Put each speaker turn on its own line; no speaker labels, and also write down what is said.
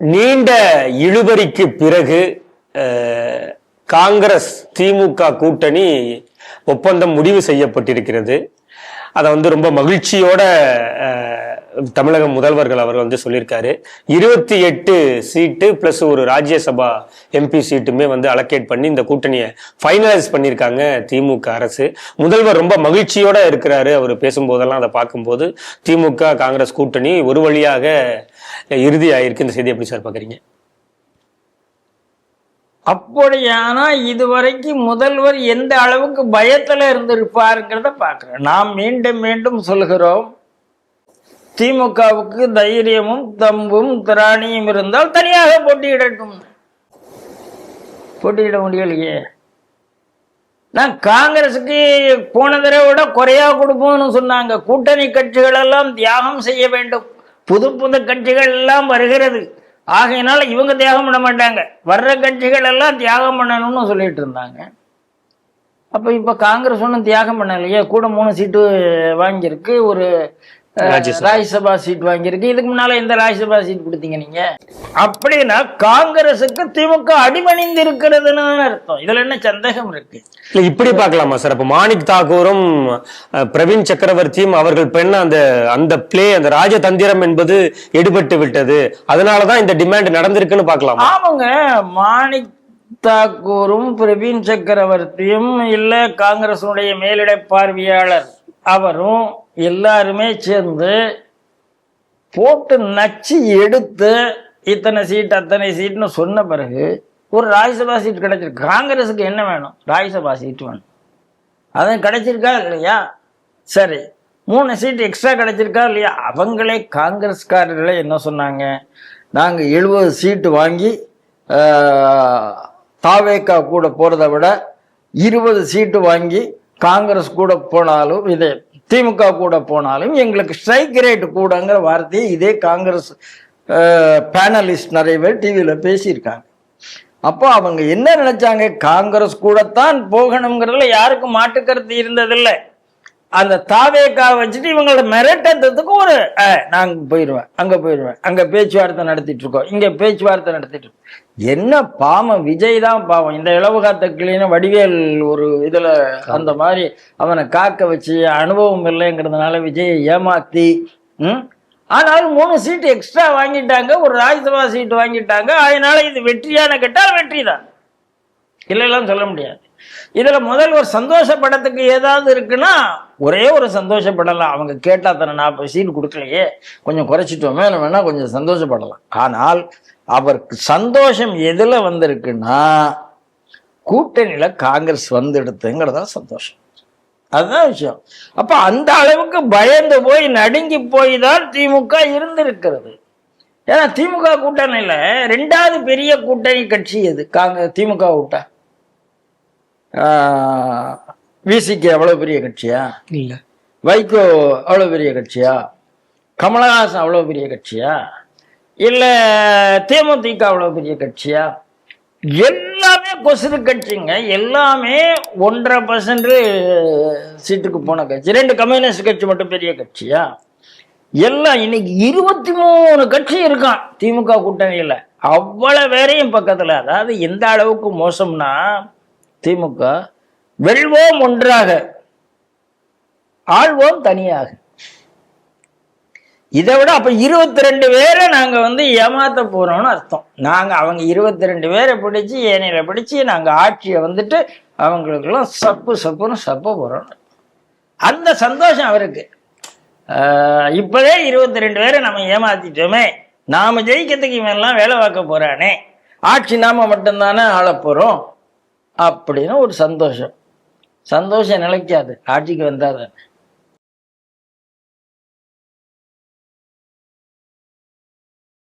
நீண்ட இழுபறிக்கு பிறகு காங்கிரஸ் திமுக கூட்டணி ஒப்பந்தம் முடிவு செய்யப்பட்டிருக்கிறது. அதை ரொம்ப மகிழ்ச்சியோட தமிழக முதல்வர்கள் அவர் சொல்லியிருக்காரு. 28 சீட்டு பிளஸ் ஒரு ராஜ்யசபா எம்பி சீட்டுமே அலோகேட் பண்ணி இந்த கூட்டணியை ஃபைனலைஸ் பண்ணியிருக்காங்க திமுக அரசு. முதல்வர் ரொம்ப மகிழ்ச்சியோட இருக்கிறாரு. அவர் பேசும்போதெல்லாம் அதை பார்க்கும்போது திமுக காங்கிரஸ் கூட்டணி ஒரு வழியாக இறுதி ஆயிருக்கு. இந்த செய்தி எப்படி சார் பாக்குறீங்க?
அப்படியானா இதுவரைக்கும் முதல்வர் எந்த அளவுக்கு பயத்துல இருந்திருப்பாருங்கிறத பார்க்கிறேன். நாம் மீண்டும் மீண்டும் சொல்கிறோம், திமுகவுக்கு தைரியமும் தம்பும் திராணியும் இருந்தால் தனியாக போட்டியிடட்டும். போட்டியிட முடியலையே. நான் காங்கிரஸுக்கு போன தடவை விட குறையா கொடுப்போம்னு சொன்னாங்க. கூட்டணி கட்சிகள் எல்லாம் தியாகம் செய்ய வேண்டும். புது புது கட்சிகள் எல்லாம் வருகிறது, ஆகையினால இவங்க தியாகம் பண்ண மாட்டாங்க, வர்ற கட்சிகள் எல்லாம் தியாகம் பண்ணணும்னு சொல்லிட்டு இருந்தாங்க. அப்ப இப்ப காங்கிரஸ் ஒன்றும் தியாகம் பண்ணலையே. கூட 3 சீட்டு வாங்கியிருக்கு, ஒரு ராஜ்யசபா சீட் வாங்கியிருக்கு. இதுக்கு முன்னால எந்த ராஜ்யசபா சீட் கொடுத்தீங்க நீங்க? அப்படின்னா காங்கிரசுக்கு திமுக அடிபணிந்து இருக்கிறதுன்னு அர்த்தம். இதுல என்ன சந்தேகம் இருக்கு?
இல்ல இப்படி பார்க்கலாமா சார்? அப்ப மாணிக் தாக்கூரும் பிரவீன் சக்கரவர்த்தியும் அவர்கள் பெண்ண அந்த பிளே, அந்த ராஜதந்திரம் என்பது எடுபட்டு விட்டது, அதனாலதான் இந்த டிமாண்ட் நடந்திருக்குன்னு பார்க்கலாம்.
ஆமாங்க, மாணிக் தாக்கூரும் பிரவீன் சக்கரவர்த்தியும் இல்ல காங்கிரசுடைய மேலிட பார்வையாளர் அவரும் எல்லாருமே சேர்ந்து போட்டு நச்சு எடுத்து இத்தனை சீட் அத்தனை சீட்னு சொன்ன பிறகு ஒரு ராஜ்யசபா சீட் கிடைச்சிருக்கு. காங்கிரஸுக்கு என்ன வேணும்? ராஜ்யசபா சீட் வேணும். அது கிடைச்சிருக்கா இல்லையா? சரி, 3 சீட் எக்ஸ்ட்ரா கிடைச்சிருக்கா இல்லையா? அவங்களே காங்கிரஸ்காரர்களே என்ன சொன்னாங்க, நாங்கள் 70 சீட்டு வாங்கி தாவேக்கா கூட போறதை விட 20 சீட்டு வாங்கி காங்கிரஸ் கூட போனாலும், இதே திமுக கூட போனாலும் எங்களுக்கு ஸ்ட்ரைக் ரேட் கூடங்கிற வார்த்தையை இதே காங்கிரஸ் பேனலிஸ்ட் நிறைய பேர் டிவியில பேசியிருக்காங்க. அப்போ அவங்க என்ன நினைச்சாங்க, காங்கிரஸ் கூடத்தான் போகணுங்கிறதுல யாருக்கும் மாட்டுக்கருத்து இருந்ததில்லை. அந்த தாவேக்கா வச்சுட்டு இவங்களோட மிரட்டத்துக்கு ஒரு நாங்க போயிடுவேன், அங்க போயிடுவேன், அங்க பேச்சுவார்த்தை நடத்திட்டு இருக்கோம், இங்க பேச்சுவார்த்தை நடத்திட்டு இருக்கோம். என்ன பாவம், விஜய் தான் பாவம். இந்த இலவகாத்த கிளின்னு வடிவேல் ஒரு இதுல அந்த மாதிரி அவனை காக்க வச்சு அனுபவம் இல்லைங்கிறதுனால விஜயை ஏமாத்தி ஆனால் 3 சீட்டு எக்ஸ்ட்ரா வாங்கிட்டாங்க, ஒரு ராஜ்யசபா சீட்டு வாங்கிட்டாங்க. அதனால இது வெற்றியான கேட்டால் வெற்றி தான், இல்லைலாம் சொல்ல முடியாது. இதுல முதல்வர் சந்தோஷப்படத்துக்கு ஏதாவது இருக்குன்னா ஒரே ஒரு சந்தோஷப்படலாம். அவங்க கேட்டா தானே 40 சீட் கொடுக்கலையே, கொஞ்சம் குறைச்சிட்டோமே, வேணா கொஞ்சம் சந்தோஷப்படலாம். ஆனால் அவருக்கு சந்தோஷம் எதுல வந்திருக்குன்னா கூட்டணியில காங்கிரஸ் வந்துடுதுங்கிறதா சந்தோஷம். அதுதான் விஷயம். அப்ப அந்த அளவுக்கு பயந்து போய் நடுங்கி போய் தான் திமுக இருந்திருக்கிறது. ஏன்னா திமுக கூட்டணியில 2வது பெரிய கூட்டணி கட்சி எது? திமுக கூட்ட விசிக்கு அவ்வளவு பெரிய கட்சியா? இல்ல. வைகோ அவ்வளவு பெரிய கட்சியா? கமலஹாசன் அவ்வளவு பெரிய கட்சியா? இல்ல தேமுதிக அவ்வளவு பெரிய கட்சியா? எல்லாமே கொசுறு கட்சிங்க. எல்லாமே 1.5% சீட்டுக்கு போன கட்சி. 2 கம்யூனிஸ்ட் கட்சி மட்டும் பெரிய கட்சியா? எல்லாம் இன்னைக்கு 23 கட்சி இருக்கான் திமுக கூட்டணியில. அவ்வளவு வேறையும் பக்கத்துல. அதாவது எந்த அளவுக்கு மோசம்னா, திமுக வெல்வோம் ஒன்றாக, ஆள்வோம் தனியாக. இதை விட அப்ப 22 பேரை நாங்க ஏமாத்த போறோம்னு அர்த்தம். நாங்க அவங்க 22 பேரை பிடிச்சு ஏனையில பிடிச்சு நாங்க ஆட்சியை அவங்களுக்கெல்லாம் சப்புன்னு சப்ப போறோம். அந்த சந்தோஷம் அவருக்கு. இப்பவே 22 பேரை நம்ம ஏமாத்திட்டோமே, நாம ஜெயிக்கிறதுக்கு இவன்லாம் வேலை பார்க்க போறானே, ஆட்சி நாம மட்டும்தானே ஆள போறோம் அப்படின்னு ஒரு சந்தோஷம். சந்தோஷம் நிலைக்காது, ஆட்சிக்கு வந்தாதான்.